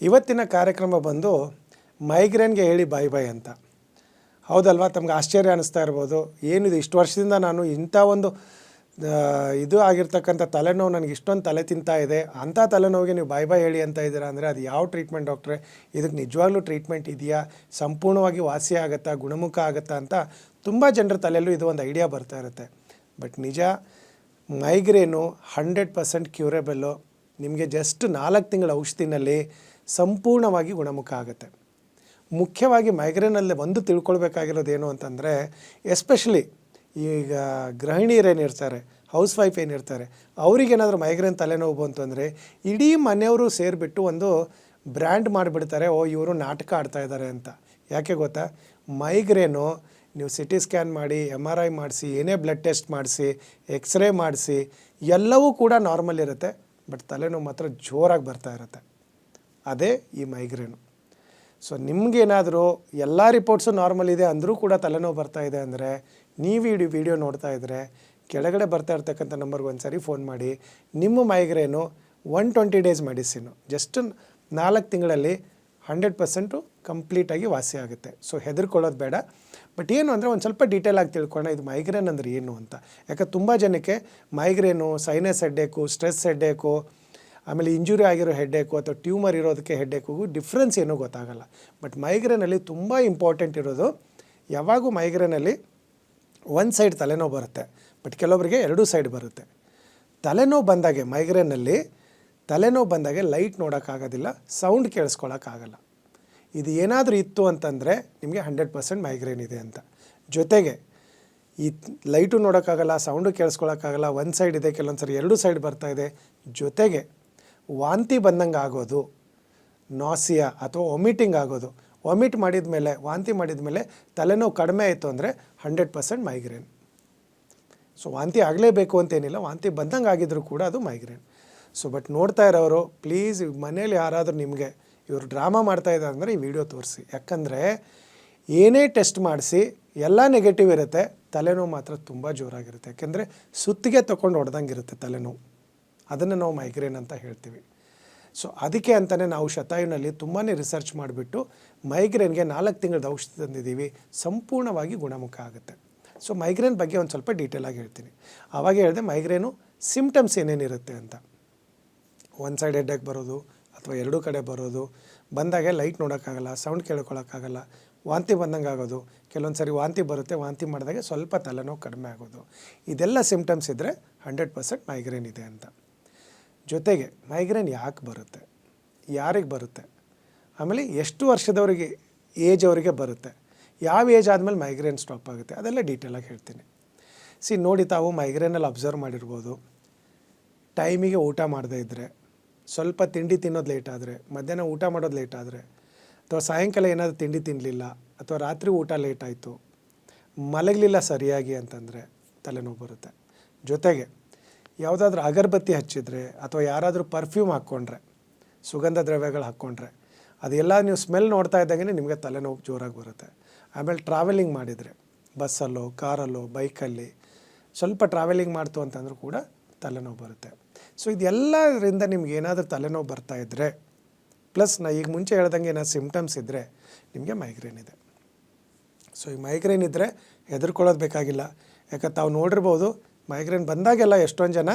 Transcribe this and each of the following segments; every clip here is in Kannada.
ಇವತ್ತಿನ ಕಾರ್ಯಕ್ರಮ ಬಂದು ಮೈಗ್ರೇನ್ಗೆ ಹೇಳಿ ಬಾಯ್ ಬಾಯ್ ಅಂತ. ಹೌದಲ್ವಾ? ತಮ್ಗೆ ಆಶ್ಚರ್ಯ ಅನ್ನಿಸ್ತಾ ಇರ್ಬೋದು, ಏನಿದು ಇಷ್ಟು ವರ್ಷದಿಂದ ನಾನು ಇಂಥ ಒಂದು ಇದು ಆಗಿರ್ತಕ್ಕಂಥ ತಲೆನೋವು ನನಗೆ ಇಷ್ಟೊಂದು ತಲೆ ತಿಂತಾ ಇದೆ, ಅಂಥ ತಲೆನೋವಿಗೆ ನೀವು ಬಾಯ್ ಬಾಯ್ ಹೇಳಿ ಅಂತ ಇದ್ದೀರಾ ಅಂದರೆ ಅದು ಯಾವ ಟ್ರೀಟ್ಮೆಂಟ್ ಡಾಕ್ಟ್ರೆ? ಇದಕ್ಕೆ ನಿಜವಾಗ್ಲೂ ಟ್ರೀಟ್ಮೆಂಟ್ ಇದೆಯಾ? ಸಂಪೂರ್ಣವಾಗಿ ವಾಸಿ ಆಗುತ್ತಾ, ಗುಣಮುಖ ಆಗುತ್ತಾ ಅಂತ ತುಂಬ ಜನರ ತಲೆಯಲ್ಲೂ ಇದು ಒಂದು ಐಡಿಯಾ ಬರ್ತಾ ಇರುತ್ತೆ. ಬಟ್ ನಿಜ, ಮೈಗ್ರೇನು 100% ಕ್ಯೂರೇಬಲ್ಲು. ನಿಮಗೆ ಜಸ್ಟ್ 4 ತಿಂಗಳ ಔಷಧಿನಲ್ಲಿ ಸಂಪೂರ್ಣವಾಗಿ ಗುಣಮುಖ ಆಗುತ್ತೆ. ಮುಖ್ಯವಾಗಿ ಮೈಗ್ರೇನಲ್ಲಿ ಒಂದು ತಿಳ್ಕೊಳ್ಬೇಕಾಗಿರೋದೇನು ಅಂತಂದರೆ, ಎಸ್ಪೆಷಲಿ ಈಗ ಗೃಹಿಣಿಯರೇನಿರ್ತಾರೆ, ಹೌಸ್ ವೈಫ್ ಏನಿರ್ತಾರೆ, ಅವರಿಗೇನಾದರೂ ಮೈಗ್ರೇನ್ ತಲೆನೋವು ಬಂತು ಅಂದರೆ ಇಡೀ ಮನೆಯವರು ಸೇರಿಬಿಟ್ಟು ಒಂದು ಬ್ರ್ಯಾಂಡ್ ಮಾಡಿಬಿಡ್ತಾರೆ, ಓ ಇವರು ನಾಟಕ ಆಡ್ತಾ ಇದ್ದಾರೆ ಅಂತ. ಯಾಕೆ ಗೊತ್ತಾ? ಮೈಗ್ರೇನು ನೀವು CT ಸ್ಕ್ಯಾನ್ ಮಾಡಿ, MRI ಮಾಡಿಸಿ, ಏನೇ ಬ್ಲಡ್ ಟೆಸ್ಟ್ ಮಾಡಿಸಿ, ಎಕ್ಸ್ರೇ ಮಾಡಿಸಿ, ಎಲ್ಲವೂ ಕೂಡ ನಾರ್ಮಲ್ ಇರುತ್ತೆ. ಬಟ್ ತಲೆನೋವು ಮಾತ್ರ ಜೋರಾಗಿ ಬರ್ತಾ ಇರುತ್ತೆ. ಅದೇ ಈ ಮೈಗ್ರೇನು. ಸೊ ನಿಮಗೇನಾದರೂ ಎಲ್ಲ ರಿಪೋರ್ಟ್ಸು ನಾರ್ಮಲ್ ಇದೆ ಅಂದರೂ ಕೂಡ ತಲೆನೋವು ಬರ್ತಾ ಇದೆ ಅಂದರೆ, ನೀವು ಈ ವಿಡಿಯೋ ನೋಡ್ತಾ ಇದ್ದರೆ ಕೆಳಗಡೆ ಬರ್ತಾ ಇರ್ತಕ್ಕಂಥ ನಂಬರ್ಗೆ ಒಂದು ಸರಿ ಫೋನ್ ಮಾಡಿ. ನಿಮ್ಮ ಮೈಗ್ರೇನು 120 ಡೇಸ್ ಮೆಡಿಸಿನು, ಜಸ್ಟ್ 4 ತಿಂಗಳಲ್ಲಿ 100% ಕಂಪ್ಲೀಟಾಗಿ ವಾಸಿ ಆಗುತ್ತೆ. ಸೊ ಹೆದರ್ಕೊಳ್ಳೋದು ಬೇಡ. ಬಟ್ ಏನು ಅಂದರೆ ಒಂದು ಸ್ವಲ್ಪ ಡೀಟೇಲಾಗಿ ತಿಳ್ಕೊಳ್ಳೋಣ, ಇದು ಮೈಗ್ರೇನ್ ಅಂದರೆ ಏನು ಅಂತ. ಯಾಕಂದ್ರೆ ತುಂಬ ಜನಕ್ಕೆ migraine, sinus headache, stress headache, ಆಮೇಲೆ ಇಂಜುರಿ ಆಗಿರೋ ಹೆಡ್ಡೇಕು ಅಥವಾ ಟ್ಯೂಮರ್ ಇರೋದಕ್ಕೆ ಹೆಡ್ಡೇಕಿಗೂ ಡಿಫ್ರೆನ್ಸ್ ಏನೂ ಗೊತ್ತಾಗಲ್ಲ. ಬಟ್ ಮೈಗ್ರೇನಲ್ಲಿ ತುಂಬ ಇಂಪಾರ್ಟೆಂಟ್ ಇರೋದು, ಯಾವಾಗೂ ಮೈಗ್ರೇನಲ್ಲಿ ಒಂದು ಸೈಡ್ ತಲೆನೋವು ಬರುತ್ತೆ, ಬಟ್ ಕೆಲವೊಬ್ಬರಿಗೆ 2 ಸೈಡ್ ಬರುತ್ತೆ. ತಲೆನೋವು ಬಂದಾಗೆ, ಮೈಗ್ರೇನಲ್ಲಿ ತಲೆನೋವು ಬಂದಾಗೆ ಲೈಟ್ ನೋಡೋಕ್ಕಾಗೋದಿಲ್ಲ, ಸೌಂಡ್ ಕೇಳಿಸ್ಕೊಳ್ಳೋಕ್ಕಾಗಲ್ಲ. ಇದು ಏನಾದರೂ ಇತ್ತು ಅಂತಂದರೆ ನಿಮಗೆ 100% ಮೈಗ್ರೇನ್ ಇದೆ ಅಂತ. ಜೊತೆಗೆ ಈ ಲೈಟು ನೋಡೋಕ್ಕಾಗಲ್ಲ, ಸೌಂಡು ಕೇಳಿಸ್ಕೊಳ್ಳೋಕ್ಕಾಗಲ್ಲ, ಒಂದು ಸೈಡ್ ಇದೆ, ಕೆಲವೊಂದು ಸರಿ 2 ಸೈಡ್ ಬರ್ತಾಯಿದೆ. ಜೊತೆಗೆ ವಾಂತಿ ಬಂದಂಗೆ ಆಗೋದು, ನಾಸಿಯಾ ಅಥವಾ ವಾಮಿಟಿಂಗ್ ಆಗೋದು, ವಾಮಿಟ್ ಮಾಡಿದ ಮೇಲೆ, ವಾಂತಿ ಮಾಡಿದ ಮೇಲೆ ತಲೆನೋವು ಕಡಿಮೆ ಆಯಿತು ಅಂದರೆ 100% ಮೈಗ್ರೇನ್. ಸೊ ವಾಂತಿ ಆಗಲೇಬೇಕು ಅಂತೇನಿಲ್ಲ, ವಾಂತಿ ಬಂದಂಗೆ ಆಗಿದ್ರೂ ಕೂಡ ಅದು ಮೈಗ್ರೇನ್. ಸೊ ಬಟ್ ನೋಡ್ತಾ ಇರೋರು ಪ್ಲೀಸ್, ಮನೇಲಿ ಯಾರಾದರೂ ನಿಮಗೆ ಇವರು ಡ್ರಾಮಾ ಮಾಡ್ತಾಯಿದ್ದಾರೆ ಅಂದರೆ ಈ ವಿಡಿಯೋ ತೋರಿಸಿ. ಯಾಕಂದರೆ ಏನೇ ಟೆಸ್ಟ್ ಮಾಡಿಸಿ ಎಲ್ಲ ನೆಗೆಟಿವ್ ಇರುತ್ತೆ, ತಲೆನೋವು ಮಾತ್ರ ತುಂಬ ಜೋರಾಗಿರುತ್ತೆ. ಯಾಕೆಂದರೆ ಸುತ್ತಿಗೆ ತೊಗೊಂಡು ಹೊಡೆದಂಗೆ ಇರುತ್ತೆ ತಲೆನೋವು. ಅದನ್ನು ನಾವು ಮೈಗ್ರೇನ್ ಅಂತ ಹೇಳ್ತೀವಿ. ಸೊ ಅದಕ್ಕೆ ಅಂತಲೇ ನಾವು ಶತಾಯುನಲ್ಲಿ ತುಂಬಾ ರಿಸರ್ಚ್ ಮಾಡಿಬಿಟ್ಟು ಮೈಗ್ರೇನ್ಗೆ 4 ತಿಂಗಳದ ಔಷಧಿ ತಂದಿದ್ದೀವಿ, ಸಂಪೂರ್ಣವಾಗಿ ಗುಣಮುಖ ಆಗುತ್ತೆ. ಸೊ ಮೈಗ್ರೇನ್ ಬಗ್ಗೆ ಒಂದು ಸ್ವಲ್ಪ ಡೀಟೇಲಾಗಿ ಹೇಳ್ತೀನಿ. ಆವಾಗ ಹೇಳಿದೆ ಮೈಗ್ರೇನು ಸಿಮ್ಟಮ್ಸ್ ಏನೇನಿರುತ್ತೆ ಅಂತ. ಒಂದು ಸೈಡ್ ಹೆಡ್ಡೇಕ್ ಬರೋದು ಅಥವಾ 2 ಕಡೆ ಬರೋದು, ಬಂದಾಗೆ ಲೈಟ್ ನೋಡೋಕ್ಕಾಗಲ್ಲ, ಸೌಂಡ್ ಕೇಳ್ಕೊಳ್ಳೋಕ್ಕಾಗಲ್ಲ, ವಾಂತಿ ಬಂದಂಗೆ ಆಗೋದು, ಕೆಲವೊಂದು ಸರಿ ವಾಂತಿ ಬರುತ್ತೆ, ವಾಂತಿ ಮಾಡಿದಾಗೆ ಸ್ವಲ್ಪ ತಲೆನೋವು ಕಡಿಮೆ ಆಗೋದು, ಇದೆಲ್ಲ ಸಿಮ್ಟಮ್ಸ್ ಇದ್ದರೆ 100% ಮೈಗ್ರೇನ್ ಇದೆ ಅಂತ. ಜೊತೆಗೆ ಮೈಗ್ರೇನ್ ಯಾಕೆ ಬರುತ್ತೆ, ಯಾರಿಗೆ ಬರುತ್ತೆ, ಆಮೇಲೆ ಎಷ್ಟು ವರ್ಷದವರಿಗೆ, ಏಜ್ ಅವರಿಗೆ ಬರುತ್ತೆ, ಯಾವ ಏಜ್ ಆದಮೇಲೆ ಮೈಗ್ರೇನ್ ಸ್ಟಾಪ್ ಆಗುತ್ತೆ, ಅದೆಲ್ಲ ಡೀಟೇಲಾಗಿ ಹೇಳ್ತೀನಿ. ನೋಡಿ, ತಾವು ಮೈಗ್ರೇನಲ್ಲಿ ಅಬ್ಸರ್ವ್ ಮಾಡಿರ್ಬೋದು, ಟೈಮಿಗೆ ಊಟ ಮಾಡದೇ ಇದ್ದರೆ, ಸ್ವಲ್ಪ ತಿಂಡಿ ತಿನ್ನೋದು ಲೇಟ್ ಆದರೆ, ಮಧ್ಯಾಹ್ನ ಊಟ ಮಾಡೋದು ಲೇಟ್ ಆದರೆ, ಅಥವಾ ಸಾಯಂಕಾಲ ಏನಾದರೂ ತಿಂಡಿ ತಿನ್ನಲಿಲ್ಲ, ಅಥವಾ ರಾತ್ರಿ ಊಟ ಲೇಟ್ ಆಯಿತು, ಮಲಗಲಿಲ್ಲ ಸರಿಯಾಗಿ ಅಂತಂದರೆ ತಲೆನೋವು ಬರುತ್ತೆ. ಜೊತೆಗೆ ಯಾವುದಾದ್ರೂ ಅಗರಬತ್ತಿ ಹಚ್ಚಿದರೆ ಅಥವಾ ಯಾರಾದರೂ ಪರ್ಫ್ಯೂಮ್ ಹಾಕ್ಕೊಂಡ್ರೆ, ಸುಗಂಧ ದ್ರವ್ಯಗಳು ಹಾಕ್ಕೊಂಡ್ರೆ, ಅದೆಲ್ಲ ನೀವು ಸ್ಮೆಲ್ ನೋಡ್ತಾ ಇದ್ದಂಗೆ ನಿಮಗೆ ತಲೆನೋವು ಜೋರಾಗಿ ಬರುತ್ತೆ. ಆಮೇಲೆ ಟ್ರಾವೆಲಿಂಗ್ ಮಾಡಿದರೆ, ಬಸ್ಸಲ್ಲೋ, ಕಾರಲ್ಲೋ, ಬೈಕಲ್ಲಿ ಸ್ವಲ್ಪ ಟ್ರಾವೆಲಿಂಗ್ ಮಾಡ್ತು ಅಂತಂದ್ರೂ ಕೂಡ ತಲೆನೋವು ಬರುತ್ತೆ. ಸೊ ಇದೆಲ್ಲದರಿಂದ ನಿಮ್ಗೆ ಏನಾದರೂ ತಲೆನೋವು ಬರ್ತಾಯಿದ್ರೆ, ಪ್ಲಸ್ ಈಗ ಮುಂಚೆ ಹೇಳ್ದಂಗೆ ಏನಾದ್ರು ಸಿಮ್ಟಮ್ಸ್ ಇದ್ದರೆ ನಿಮಗೆ ಮೈಗ್ರೇನ್ ಇದೆ. ಸೊ ಈ ಮೈಗ್ರೇನ್ ಇದ್ದರೆ ಹೆದರ್ಕೊಳ್ಳೋದು ಬೇಕಾಗಿಲ್ಲ. ಯಾಕಂದ್ರೆ ತಾವು ನೋಡಿರ್ಬೋದು, ಮೈಗ್ರೇನ್ ಬಂದಾಗೆಲ್ಲ ಎಷ್ಟೊಂದು ಜನ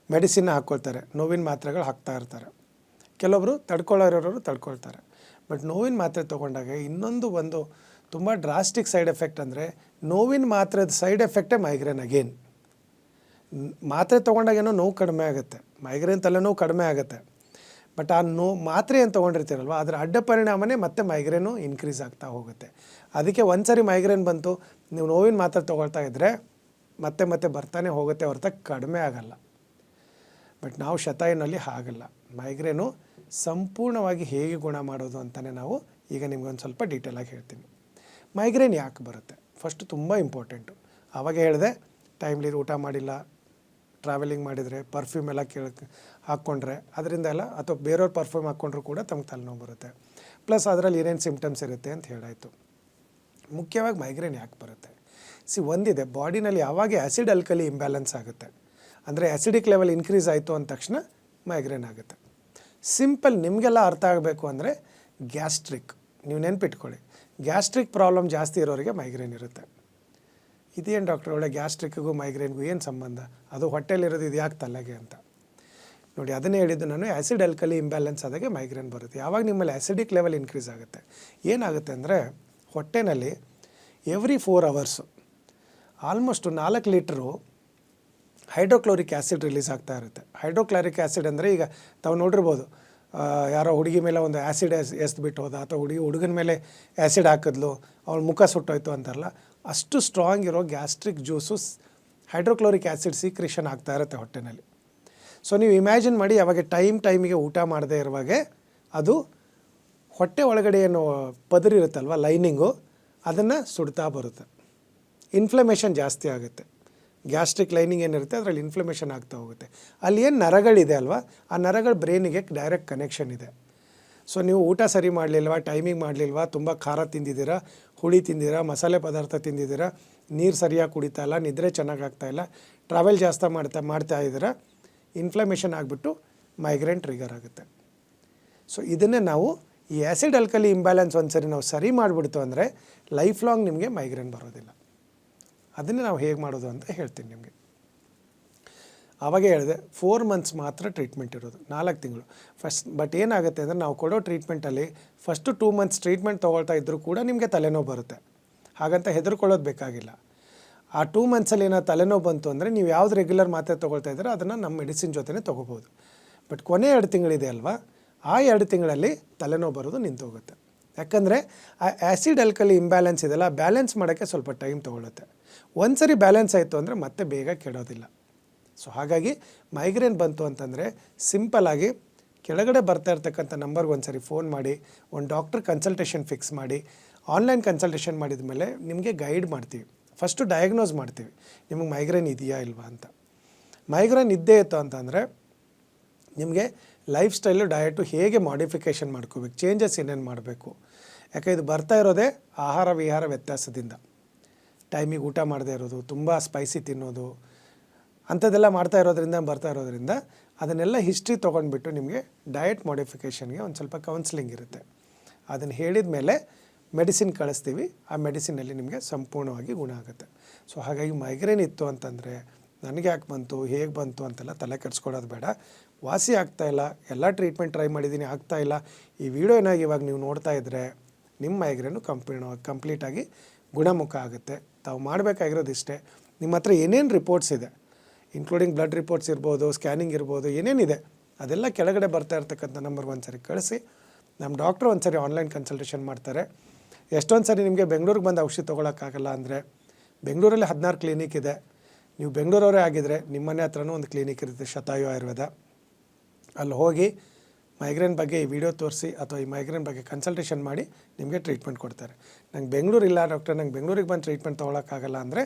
ಮೆಡಿಸಿನ್ನ ಹಾಕ್ಕೊಳ್ತಾರೆ, ನೋವಿನ ಮಾತ್ರೆಗಳು ಹಾಕ್ತಾ ಇರ್ತಾರೆ. ಕೆಲವೊಬ್ಬರು ತಡ್ಕೊಳ್ಳೋರೋರು ತಡ್ಕೊಳ್ತಾರೆ. ಬಟ್ ನೋವಿನ ಮಾತ್ರೆ ತೊಗೊಂಡಾಗ ಒಂದು ತುಂಬ ಡ್ರಾಸ್ಟಿಕ್ ಸೈಡ್ ಎಫೆಕ್ಟ್ ಅಂದರೆ, ನೋವಿನ ಮಾತ್ರೆದ ಸೈಡ್ ಎಫೆಕ್ಟೇ ಮೈಗ್ರೇನ್ ಅಗೇನ್. ಮಾತ್ರೆ ತೊಗೊಂಡಾಗೇನೋ ನೋವು ಕಡಿಮೆ ಆಗುತ್ತೆ, ಮೈಗ್ರೇನ್ ತಲೆನೋವು ಕಡಿಮೆ ಆಗುತ್ತೆ. ಬಟ್ ಆ ಮಾತ್ರೆ ಏನು ತೊಗೊಂಡಿರ್ತೀರಲ್ವ, ಅದರ ಅಡ್ಡ ಪರಿಣಾಮನೇ ಮತ್ತೆ ಮೈಗ್ರೇನು ಇನ್ಕ್ರೀಸ್ ಆಗ್ತಾ ಹೋಗುತ್ತೆ. ಅದಕ್ಕೆ ಒಂದು ಸರಿ ಮೈಗ್ರೇನ್ ಬಂತು, ನೀವು ನೋವಿನ ಮಾತ್ರೆ ತೊಗೊಳ್ತಾ ಇದ್ದರೆ ಮತ್ತೆ ಮತ್ತೆ ಬರ್ತಾನೆ ಹೋಗುತ್ತೆ ಹೊರತು ಕಡಿಮೆ ಆಗಲ್ಲ. ಬಟ್ ನಾವು ಶತಾಯುನಲ್ಲಿ ಹಾಗಲ್ಲ. ಮೈಗ್ರೇನು ಸಂಪೂರ್ಣವಾಗಿ ಹೇಗೆ ಗುಣ ಮಾಡೋದು ಅಂತಲೇ ನಾವು ಈಗ ನಿಮ್ಗೊಂದು ಸ್ವಲ್ಪ ಡೀಟೇಲಾಗಿ ಹೇಳ್ತೀನಿ. ಮೈಗ್ರೇನ್ ಯಾಕೆ ಬರುತ್ತೆ ಫಸ್ಟ್ ತುಂಬ ಇಂಪಾರ್ಟೆಂಟು. ಆವಾಗ ಹೇಳಿದೆ, ಟೈಮ್ಲಿ ಊಟ ಮಾಡಿಲ್ಲ, ಟ್ರಾವೆಲಿಂಗ್ ಮಾಡಿದರೆ, ಪರ್ಫ್ಯೂಮ್ ಎಲ್ಲ ಹಾಕ್ಕೊಂಡ್ರೆ ಅದರಿಂದ ಎಲ್ಲ, ಅಥವಾ ಬೇರೆಯವ್ರು ಪರ್ಫ್ಯೂಮ್ ಹಾಕ್ಕೊಂಡ್ರೂ ಕೂಡ ತಮಗೆ ತಲೆನೋವು ಬರುತ್ತೆ. ಪ್ಲಸ್ ಅದರಲ್ಲಿ ಏನೇನು ಸಿಮ್ಟಮ್ಸ್ ಇರುತ್ತೆ ಅಂತ ಹೇಳಾಯಿತು. ಮುಖ್ಯವಾಗಿ ಮೈಗ್ರೇನ್ ಯಾಕೆ ಬರುತ್ತೆ? ಒಂದಿದೆ, ಬಾಡಿನಲ್ಲಿ ಯಾವಾಗ ಆ್ಯಸಿಡ್ ಆಲ್ಕಲಿ ಇಂಬ್ಯಾಲೆನ್ಸ್ ಆಗುತ್ತೆ ಅಂದರೆ ಆ್ಯಸಿಡಿಕ್ ಲೆವೆಲ್ ಇನ್ಕ್ರೀಸ್ ಆಯಿತು ಅಂದ ತಕ್ಷಣ ಮೈಗ್ರೇನ್ ಆಗುತ್ತೆ. ಸಿಂಪಲ್ ನಿಮಗೆಲ್ಲ ಅರ್ಥ ಆಗಬೇಕು ಅಂದರೆ ಗ್ಯಾಸ್ಟ್ರಿಕ್, ನೀವು ನೆನ್ಪಿಟ್ಕೊಳ್ಳಿ, ಗ್ಯಾಸ್ಟ್ರಿಕ್ ಪ್ರಾಬ್ಲಮ್ ಜಾಸ್ತಿ ಇರೋರಿಗೆ ಮೈಗ್ರೇನ್ ಇರುತ್ತೆ. ಇದೇನು ಡಾಕ್ಟ್ರ್ ಒಳ್ಳೆ ಗ್ಯಾಸ್ಟ್ರಿಕ್ಕಿಗೂ ಮೈಗ್ರೇನ್ಗೂ ಏನು ಸಂಬಂಧ, ಅದು ಹೊಟ್ಟೆಲಿರೋದು ಇದು ಯಾಕೆ ತಲೆಗೆ ಅಂತ ನೋಡಿ. ಅದನ್ನೇ ಹೇಳಿದ್ದು ನಾನು, ಆ್ಯಸಿಡ್ ಆಲ್ಕಲಿ ಇಂಬ್ಯಾಲೆನ್ಸ್ ಆದಾಗೆ ಮೈಗ್ರೇನ್ ಬರುತ್ತೆ. ಯಾವಾಗ ನಿಮ್ಮಲ್ಲಿ ಆ್ಯಸಿಡಿಕ್ ಲೆವೆಲ್ ಇನ್ಕ್ರೀಸ್ ಆಗುತ್ತೆ, ಏನಾಗುತ್ತೆ ಅಂದರೆ ಹೊಟ್ಟೆನಲ್ಲಿ every 4 hours almost 4 litres hydrochloric acid release ಆಗ್ತಾ ಇರುತ್ತೆ. ಹೈಡ್ರೋಕ್ಲೋರಿಕ್ ಆ್ಯಸಿಡ್ ಅಂದರೆ ಈಗ ತಾವು ನೋಡಿರ್ಬೋದು, ಯಾರೋ ಹುಡುಗಿ ಮೇಲೆ ಒಂದು ಆ್ಯಸಿಡ್ ಎಸ್ದುಬಿಟ್ಟು ಹೋದ, ಅಥವಾ ಹುಡುಗನ ಮೇಲೆ ಆ್ಯಸಿಡ್ ಹಾಕಿದ್ಲು, ಅವಳ ಮುಖ ಸುಟ್ಟೋಯ್ತು ಅಂತಾರಲ್ಲ, ಅಷ್ಟು ಸ್ಟ್ರಾಂಗ್ ಇರೋ gastric juice hydrochloric acid secretion ಆಗ್ತಾ ಇರುತ್ತೆ ಹೊಟ್ಟೆನಲ್ಲಿ. ಸೊ ನೀವು ಇಮ್ಯಾಜಿನ್ ಮಾಡಿ, ಯಾವಾಗ ಟೈಮಿಗೆ ಊಟ ಮಾಡದೇ ಇರುವಾಗೆ ಅದು ಹೊಟ್ಟೆ ಒಳಗಡೆ ಏನು ಪದರಿರುತ್ತಲ್ವ ಲೈನಿಂಗು, ಅದನ್ನು ಸುಡ್ತಾ ಬರುತ್ತೆ. ಇನ್ಫ್ಲಮೇಷನ್ ಜಾಸ್ತಿ ಆಗುತ್ತೆ. ಗ್ಯಾಸ್ಟ್ರಿಕ್ ಲೈನಿಂಗ್ ಏನಿರುತ್ತೆ ಅದರಲ್ಲಿ ಇನ್ಫ್ಲಮೇಷನ್ ಆಗ್ತಾ ಹೋಗುತ್ತೆ. ಅಲ್ಲಿ ಏನು ನರಗಳಿದೆ ಅಲ್ವಾ, ಆ ನರಗಳ ಬ್ರೈನಿಗೆ ಡೈರೆಕ್ಟ್ ಕನೆಕ್ಷನ್ ಇದೆ. ಸೊ ನೀವು ಊಟ ಸರಿ ಮಾಡಲಿಲ್ವಾ, ಟೈಮಿಗೆ ಮಾಡಲಿಲ್ವಾ, ತುಂಬ ಖಾರ ತಿಂದಿದ್ದೀರಾ, ಹುಳಿ ತಿಂದಿದ್ದೀರಾ, ಮಸಾಲೆ ಪದಾರ್ಥ ತಿಂದಿದ್ದೀರಾ, ನೀರು ಸರಿಯಾಗಿ ಕುಡಿತಾ ಇಲ್ಲ, ನಿದ್ರೆ ಚೆನ್ನಾಗಿ ಆಗ್ತಾಯಿಲ್ಲ, ಟ್ರಾವೆಲ್ ಜಾಸ್ತಿ ಮಾಡ್ತಾ ಇದ್ದೀರಾ, ಇನ್ಫ್ಲಮೇಷನ್ ಆಗಿಬಿಟ್ಟು ಮೈಗ್ರೇನ್ ಟ್ರಿಗರ್ ಆಗುತ್ತೆ. ಸೊ ಇದನ್ನೇ ನಾವು ಈ ಆ್ಯಸಿಡ್ ಆಲ್ಕಲಿ ಇಂಬ್ಯಾಲೆನ್ಸ್ ಒಂದ್ಸರಿ ನಾವು ಸರಿ ಮಾಡಿಬಿಡ್ತು ಅಂದರೆ ಲೈಫ್ ಲಾಂಗ್ ನಿಮಗೆ ಮೈಗ್ರೇನ್ ಬರೋದಿಲ್ಲ. ಅದನ್ನೇ ನಾವು ಹೇಗೆ ಮಾಡೋದು ಅಂತ ಹೇಳ್ತೀನಿ ನಿಮಗೆ. ಆವಾಗೇ ಹೇಳಿದೆ 4 ಮಂತ್ಸ್ ಮಾತ್ರ ಟ್ರೀಟ್ಮೆಂಟ್ ಇರೋದು, 4 ತಿಂಗಳು ಫಸ್ಟ್. ಬಟ್ ಏನಾಗುತ್ತೆ ಅಂದರೆ ನಾವು ಕೊಡೋ ಟ್ರೀಟ್ಮೆಂಟಲ್ಲಿ ಫಸ್ಟು 2 ಮಂತ್ಸ್ ಟ್ರೀಟ್ಮೆಂಟ್ ತೊಗೊಳ್ತಾ ಇದ್ದರೂ ಕೂಡ ನಿಮಗೆ ತಲೆನೋವು ಬರುತ್ತೆ. ಹಾಗಂತ ಹೆದರ್ಕೊಳ್ಳೋದು ಬೇಕಾಗಿಲ್ಲ. ಆ 2 ಮಂತ್ಸಲ್ಲಿ ಏನಾದ್ರು ತಲೆನೋವು ಬಂತು ಅಂದರೆ ನೀವು ಯಾವ್ದು ರೆಗ್ಯುಲರ್ ಮಾತ್ರೆ ತೊಗೊಳ್ತಾ ಇದ್ದೀರೋ ಅದನ್ನು ನಮ್ಮ ಮೆಡಿಸಿನ್ ಜೊತೆನೇ ತೊಗೋಬೋದು. ಬಟ್ ಕೊನೆ 2 ತಿಂಗಳಿದೆ ಅಲ್ವಾ, ಆ 2 ತಿಂಗಳಲ್ಲಿ ತಲೆನೋವು ಬರೋದು ನಿಂತೋಗುತ್ತೆ. ಯಾಕಂದರೆ ಆ ಆ್ಯಸಿಡ್ ಆಲ್ಕಲಿ ಇಂಬ್ಯಾಲೆನ್ಸ್ ಇದೆಲ್ಲ, ಬ್ಯಾಲೆನ್ಸ್ ಮಾಡೋಕ್ಕೆ ಸ್ವಲ್ಪ ಟೈಮ್ ತೊಗೊಳುತ್ತೆ. ಒಂದು ಸರಿ ಬ್ಯಾಲೆನ್ಸ್ ಆಯಿತು ಅಂದರೆ ಮತ್ತೆ ಬೇಗ ಕೆಡೋದಿಲ್ಲ. ಸೊ ಹಾಗಾಗಿ ಮೈಗ್ರೇನ್ ಬಂತು ಅಂತಂದರೆ ಸಿಂಪಲ್ಲಾಗಿ ಕೆಳಗಡೆ ಬರ್ತಾ ಇರ್ತಕ್ಕಂಥ ನಂಬರ್ಗೆ ಒಂದು ಸರಿ ಫೋನ್ ಮಾಡಿ, ಒಂದು ಡಾಕ್ಟ್ರ್ ಕನ್ಸಲ್ಟೇಷನ್ ಫಿಕ್ಸ್ ಮಾಡಿ, ಆನ್ಲೈನ್ ಕನ್ಸಲ್ಟೇಷನ್ ಮಾಡಿದ ಮೇಲೆ ನಿಮಗೆ ಗೈಡ್ ಮಾಡ್ತೀವಿ. ಫಸ್ಟು ಡಯಾಗ್ನೋಸ್ ಮಾಡ್ತೀವಿ, ನಿಮಗೆ ಮೈಗ್ರೇನ್ ಇದೆಯಾ ಇಲ್ವಾ ಅಂತ. ಮೈಗ್ರೇನ್ ಇದ್ದೇ ಇತ್ತು ಅಂತಂದರೆ ನಿಮಗೆ ಲೈಫ್ ಸ್ಟೈಲು ಡಯಟು ಹೇಗೆ ಮಾಡಿಫಿಕೇಷನ್ ಮಾಡ್ಕೋಬೇಕು, ಚೇಂಜಸ್ ಏನೇನು ಮಾಡಬೇಕು. ಯಾಕೆ ಇದು ಬರ್ತಾ ಇರೋದೇ ಆಹಾರ ವಿಹಾರ ವ್ಯತ್ಯಾಸದಿಂದ. ಟೈಮಿಗೆ ಊಟ ಮಾಡದೇ ಇರೋದು, ತುಂಬ ಸ್ಪೈಸಿ ತಿನ್ನೋದು, ಅಂಥದ್ದೆಲ್ಲ ಬರ್ತಾ ಇರೋದ್ರಿಂದ ಅದನ್ನೆಲ್ಲ ಹಿಸ್ಟ್ರಿ ತೊಗೊಂಡ್ಬಿಟ್ಟು ನಿಮಗೆ ಡಯಟ್ ಮಾಡಿಫಿಕೇಷನ್ಗೆ ಒಂದು ಸ್ವಲ್ಪ ಕೌನ್ಸಿಲಿಂಗ್ ಇರುತ್ತೆ. ಅದನ್ನು ಹೇಳಿದ ಮೇಲೆ ಮೆಡಿಸಿನ್ ಕಳಿಸ್ತೀವಿ. ಆ ಮೆಡಿಸಿನಲ್ಲಿ ನಿಮಗೆ ಸಂಪೂರ್ಣವಾಗಿ ಗುಣ ಆಗುತ್ತೆ. ಸೊ ಹಾಗಾಗಿ ಮೈಗ್ರೇನ್ ಇತ್ತು ಅಂತಂದರೆ ನನಗೆ ಯಾಕೆ ಬಂತು, ಹೇಗೆ ಬಂತು ಅಂತೆಲ್ಲ ತಲೆ ಕೆಡಿಸ್ಕೊಳ್ಳೋದು ಬೇಡ. ವಾಸಿ ಆಗ್ತಾಯಿಲ್ಲ, ಎಲ್ಲ ಟ್ರೀಟ್ಮೆಂಟ್ ಟ್ರೈ ಮಾಡಿದ್ದೀನಿ, ಆಗ್ತಾಯಿಲ್ಲ. ಈ ವಿಡಿಯೋನಾಗ ಇವಾಗ ನೀವು ನೋಡ್ತಾ ಇದ್ದರೆ ನಿಮ್ಮ ಮೈಗ್ರೇನು ಕಂಪ್ಲೀಟಾಗಿ ಗುಣಮುಖ ಆಗುತ್ತೆ. ತಾವು ಮಾಡಬೇಕಾಗಿರೋದು ಇಷ್ಟೇ, ನಿಮ್ಮ ಹತ್ರ ಏನೇನು ರಿಪೋರ್ಟ್ಸ್ ಇದೆ, ಇನ್ಕ್ಲೂಡಿಂಗ್ ಬ್ಲಡ್ ರಿಪೋರ್ಟ್ಸ್ ಇರ್ಬೋದು, ಸ್ಕ್ಯಾನಿಂಗ್ ಇರ್ಬೋದು, ಏನೇನಿದೆ ಅದೆಲ್ಲ ಕೆಳಗಡೆ ಬರ್ತಾ ಇರ್ತಕ್ಕಂಥ ನಂಬರ್ಗೆ ಒಂದು ಸರಿ ಕಳಿಸಿ. ನಮ್ಮ ಡಾಕ್ಟ್ರು ಒಂದು ಸರಿ ಆನ್ಲೈನ್ ಕನ್ಸಲ್ಟೇಷನ್ ಮಾಡ್ತಾರೆ. ಎಷ್ಟೊಂದು ಸರಿ ನಿಮಗೆ ಬೆಂಗಳೂರಿಗೆ ಬಂದು ಔಷಧಿ ತೊಗೊಳಕ್ಕಾಗಲ್ಲ ಅಂದರೆ ಬೆಂಗಳೂರಲ್ಲಿ 16 ಕ್ಲಿನಿಕ್ ಇದೆ. ನೀವು ಬೆಂಗಳೂರವರೇ ಆಗಿದ್ದರೆ ನಿಮ್ಮ ಮನೆ ಹತ್ರನೂ ಒಂದು ಕ್ಲಿನಿಕ್ ಇರುತ್ತೆ, ಶತಾಯು ಆಯುರ್ವೇದ. ಅಲ್ಲಿ ಹೋಗಿ ಮೈಗ್ರೇನ್ ಬಗ್ಗೆ ಈ ವಿಡಿಯೋ ತೋರಿಸಿ ಅಥವಾ ಈ ಮೈಗ್ರೇನ್ ಬಗ್ಗೆ ಕನ್ಸಲ್ಟೇಷನ್ ಮಾಡಿ ನಿಮಗೆ ಟ್ರೀಟ್ಮೆಂಟ್ ಕೊಡ್ತಾರೆ. ನಂಗೆ ಬೆಂಗಳೂರಿಲ್ಲ ಡಾಕ್ಟರ್, ನಂಗೆ ಬೆಂಗಳೂರಿಗೆ ಬಂದು ಟ್ರೀಟ್ಮೆಂಟ್ ತೊಗೊಳಕ್ಕಾಗಲ್ಲ ಅಂದರೆ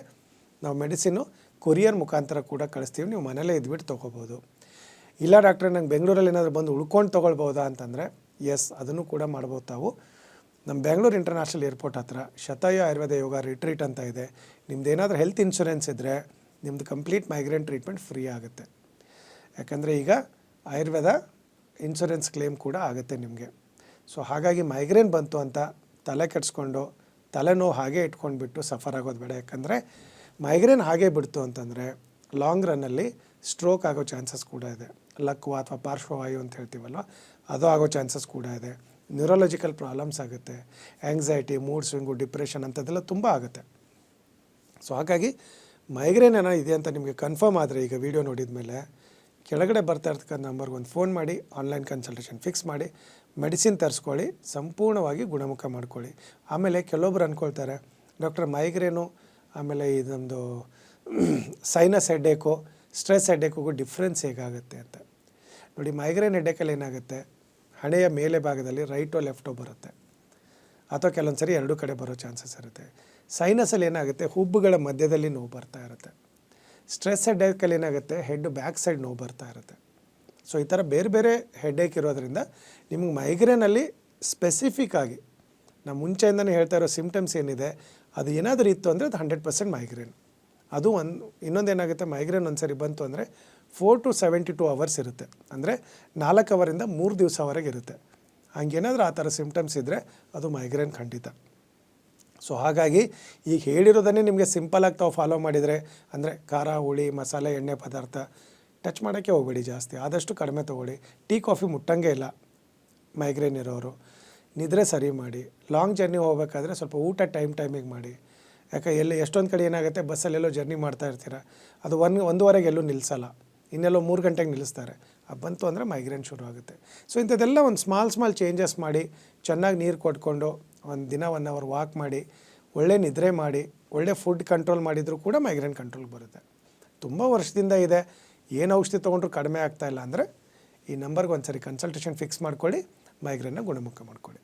ನಾವು ಮೆಡಿಸಿನ್ನು ಕೊರಿಯರ್ ಮುಖಾಂತರ ಕೂಡ ಕಳಿಸ್ತೀವಿ, ನೀವು ಮನೇಲೇ ಇದ್ಬಿಟ್ಟು ತೊಗೋಬೋದು. ಇಲ್ಲ ಡಾಕ್ಟ್ರೆ ನಂಗೆ ಬೆಂಗಳೂರಲ್ಲಿ ಏನಾದರೂ ಬಂದು ಉಳ್ಕೊಂಡು ತೊಗೊಳ್ಬೋದಾ ಅಂತಂದರೆ ಎಸ್, ಅದನ್ನು ಕೂಡ ಮಾಡ್ಬೋದು. ತಾವು ನಮ್ಮ ಬೆಂಗಳೂರು ಇಂಟರ್ನ್ಯಾಷನಲ್ ಏರ್ಪೋರ್ಟ್ ಹತ್ರ ಶತಾಯು ಆಯುರ್ವೇದ ಯೋಗ ರಿಟ್ರೀಟ್ ಅಂತ ಇದೆ. ನಿಮ್ದು ಏನಾದರೂ ಹೆಲ್ತ್ ಇನ್ಶೂರೆನ್ಸ್ ಇದ್ದರೆ ನಿಮ್ಮದು ಕಂಪ್ಲೀಟ್ ಮೈಗ್ರೇನ್ ಟ್ರೀಟ್ಮೆಂಟ್ ಫ್ರೀ ಆಗುತ್ತೆ. ಯಾಕಂದರೆ ಈಗ ಆಯುರ್ವೇದ ಇನ್ಶೂರೆನ್ಸ್ ಕ್ಲೇಮ್ ಕೂಡ ಆಗುತ್ತೆ ನಿಮಗೆ. ಸೊ ಹಾಗಾಗಿ ಮೈಗ್ರೇನ್ ಬಂತು ಅಂತ ತಲೆ ಕೆಡಿಸ್ಕೊಂಡು ತಲೆನೋವು ಹಾಗೆ ಇಟ್ಕೊಂಡ್ಬಿಟ್ಟು ಸಫರ್ ಆಗೋದು ಬೇಡ. ಯಾಕಂದರೆ ಮೈಗ್ರೇನ್ ಹಾಗೆ ಬಿಡ್ತು ಅಂತಂದರೆ ಲಾಂಗ್ ರನ್ನಲ್ಲಿ ಸ್ಟ್ರೋಕ್ ಆಗೋ ಚಾನ್ಸಸ್ ಕೂಡ ಇದೆ. ಲಕ್ವ ಅಥವಾ ಪಾರ್ಶ್ವವಾಯು ಅಂತ ಹೇಳ್ತೀವಲ್ವ, ಅದು ಆಗೋ ಚಾನ್ಸಸ್ ಕೂಡ ಇದೆ. ನ್ಯೂರಾಲಜಿಕಲ್ ಪ್ರಾಬ್ಲಮ್ಸ್ ಆಗುತ್ತೆ, ಆ್ಯಂಗ್ಸೈಟಿ, ಮೂಡ್ ಸ್ವಿಂಗು, ಡಿಪ್ರೆಷನ್ ಅಂಥದ್ದೆಲ್ಲ ತುಂಬ ಆಗುತ್ತೆ. ಸೊ ಹಾಗಾಗಿ ಮೈಗ್ರೇನ್ ಏನೋ ಇದೆ ಅಂತ ನಿಮಗೆ ಕನ್ಫರ್ಮ್ ಆದರೆ ಈಗ ವಿಡಿಯೋ ನೋಡಿದ ಮೇಲೆ ಕೆಳಗಡೆ ಬರ್ತಾ ಇರ್ತಕ್ಕಂಥ ನಂಬರ್ಗೆ ಒಂದು ಫೋನ್ ಮಾಡಿ, ಆನ್ಲೈನ್ ಕನ್ಸಲ್ಟೇಷನ್ ಫಿಕ್ಸ್ ಮಾಡಿ, ಮೆಡಿಸಿನ್ ತರಿಸ್ಕೊಳ್ಳಿ, ಸಂಪೂರ್ಣವಾಗಿ ಗುಣಮುಖ ಮಾಡ್ಕೊಳ್ಳಿ. ಆಮೇಲೆ ಕೆಲವೊಬ್ರು ಅಂದ್ಕೊಳ್ತಾರೆ ಡಾಕ್ಟರ್ ಮೈಗ್ರೇನು ಆಮೇಲೆ ಇದೊಂದು ಸೈನಸ್ ಹೆಡ್ಡೇಕು, ಸ್ಟ್ರೆಸ್ ಹೆಡ್ಡೇಕಿಗೂ ಡಿಫ್ರೆನ್ಸ್ ಹೇಗಾಗುತ್ತೆ ಅಂತ ನೋಡಿ. ಮೈಗ್ರೇನ್ ಹೆಡ್ಡೇಕಲ್ಲಿ ಏನಾಗುತ್ತೆ, ಹಣೆಯ ಮೇಲೆ ಭಾಗದಲ್ಲಿ ರೈಟೋ ಲೆಫ್ಟೋ ಬರುತ್ತೆ, ಅಥವಾ ಕೆಲವೊಂದು ಸರಿ ಎರಡೂ ಕಡೆ ಬರೋ ಚಾನ್ಸಸ್ ಇರುತ್ತೆ. ಸೈನಸಲ್ಲಿ ಏನಾಗುತ್ತೆ, ಹುಬ್ಬುಗಳ ಮಧ್ಯದಲ್ಲಿ ನೋವು ಬರ್ತಾ ಇರುತ್ತೆ. ಸ್ಟ್ರೆಸ್ ಹೆಡ್ಡೇಕಲ್ಲಿ ಏನಾಗುತ್ತೆ, ಹೆಡ್ ಬ್ಯಾಕ್ ಸೈಡ್ ನೋವು ಬರ್ತಾ ಇರುತ್ತೆ. ಸೊ ಈ ಥರ ಬೇರೆ ಬೇರೆ ಹೆಡ್ಡೇಕ್ ಇರೋದ್ರಿಂದ ನಿಮಗೆ ಮೈಗ್ರೇನಲ್ಲಿ ಸ್ಪೆಸಿಫಿಕ್ ಆಗಿ ನಾವು ಮುಂಚೆಯಿಂದನೇ ಹೇಳ್ತಾ ಇರೋ ಸಿಮ್ಟಮ್ಸ್ ಏನಿದೆ ಅದು ಏನಾದರೂ ಇತ್ತು ಅಂದರೆ ಅದು 100% ಮೈಗ್ರೇನ್. ಅದು ಇನ್ನೊಂದು ಏನಾಗುತ್ತೆ, ಮೈಗ್ರೇನ್ ಒಂದು ಸರಿ ಬಂತು ಅಂದರೆ 4 to 72 ಅವರ್ಸ್ ಇರುತ್ತೆ. ಅಂದರೆ 4 ಅವರಿಂದ 3 ದಿವಸವರೆಗೆ ಇರುತ್ತೆ. ಹಂಗೇನಾದರೂ ಆ ಥರ ಸಿಮ್ಟಮ್ಸ್ ಇದ್ದರೆ ಅದು ಮೈಗ್ರೇನ್ ಖಂಡಿತ. ಸೊ ಹಾಗಾಗಿ ಈಗ ಹೇಳಿರೋದನ್ನೇ ನಿಮಗೆ ಸಿಂಪಲಾಗಿ ತಾವು ಫಾಲೋ ಮಾಡಿದರೆ, ಅಂದರೆ ಖಾರ, ಹುಳಿ, ಮಸಾಲೆ, ಎಣ್ಣೆ ಪದಾರ್ಥ ಟಚ್ ಮಾಡೋಕ್ಕೆ ಹೋಗಬೇಡಿ, ಜಾಸ್ತಿ ಆದಷ್ಟು ಕಡಿಮೆ ತೊಗೊಳ್ಳಿ. ಟೀ ಕಾಫಿ ಮುಟ್ಟಂಗೆ ಇಲ್ಲ ಮೈಗ್ರೇನ್ ಇರೋರು. ನಿದ್ರೆ ಸರಿ ಮಾಡಿ. ಲಾಂಗ್ ಜರ್ನಿ ಹೋಗಬೇಕಾದ್ರೆ ಸ್ವಲ್ಪ ಊಟ ಟೈಮಿಗೆ ಮಾಡಿ. ಯಾಕೆ ಎಷ್ಟೊಂದು ಕಡೆ ಏನಾಗುತ್ತೆ, ಬಸ್ಸಲ್ಲೆಲ್ಲೋ ಜರ್ನಿ ಮಾಡ್ತಾ ಇರ್ತೀರ, ಅದು 1-1:30 ಎಲ್ಲೂ ನಿಲ್ಲಿಸಲ್ಲ, ಇನ್ನೆಲ್ಲೋ 3 ಗಂಟೆಗೆ ನಿಲ್ಲಿಸ್ತಾರೆ. ಬಂತು ಅಂದರೆ ಮೈಗ್ರೇನ್ ಶುರು ಆಗುತ್ತೆ. ಸೊ ಇಂಥದ್ದೆಲ್ಲ ಒಂದು ಸ್ಮಾಲ್ ಚೇಂಜಸ್ ಮಾಡಿ, ಚೆನ್ನಾಗಿ ನೀರು ಕೊಟ್ಕೊಂಡು ಒಂದು ದಿನ 1 ಅವರ್ ವಾಕ್ ಮಾಡಿ, ಒಳ್ಳೆ ನಿದ್ರೆ ಮಾಡಿ, ಒಳ್ಳೆ ಫುಡ್ ಕಂಟ್ರೋಲ್ ಮಾಡಿದರೂ ಕೂಡ ಮೈಗ್ರೇನ್ ಕಂಟ್ರೋಲ್ ಬರುತ್ತೆ. ತುಂಬ ವರ್ಷದಿಂದ ಇದೆ, ಏನು ಔಷಧಿ ತೊಗೊಂಡ್ರೂ ಕಡಿಮೆ ಆಗ್ತಾಯಿಲ್ಲ ಅಂದರೆ ಈ ನಂಬರ್ಗೆ ಒಂದು ಸರಿ ಕನ್ಸಲ್ಟೇಷನ್ ಫಿಕ್ಸ್ ಮಾಡ್ಕೊಳ್ಳಿ, ಮೈಗ್ರೇನ್ನ ಗುಣಮುಖ ಮಾಡ್ಕೊಳ್ಳಿ.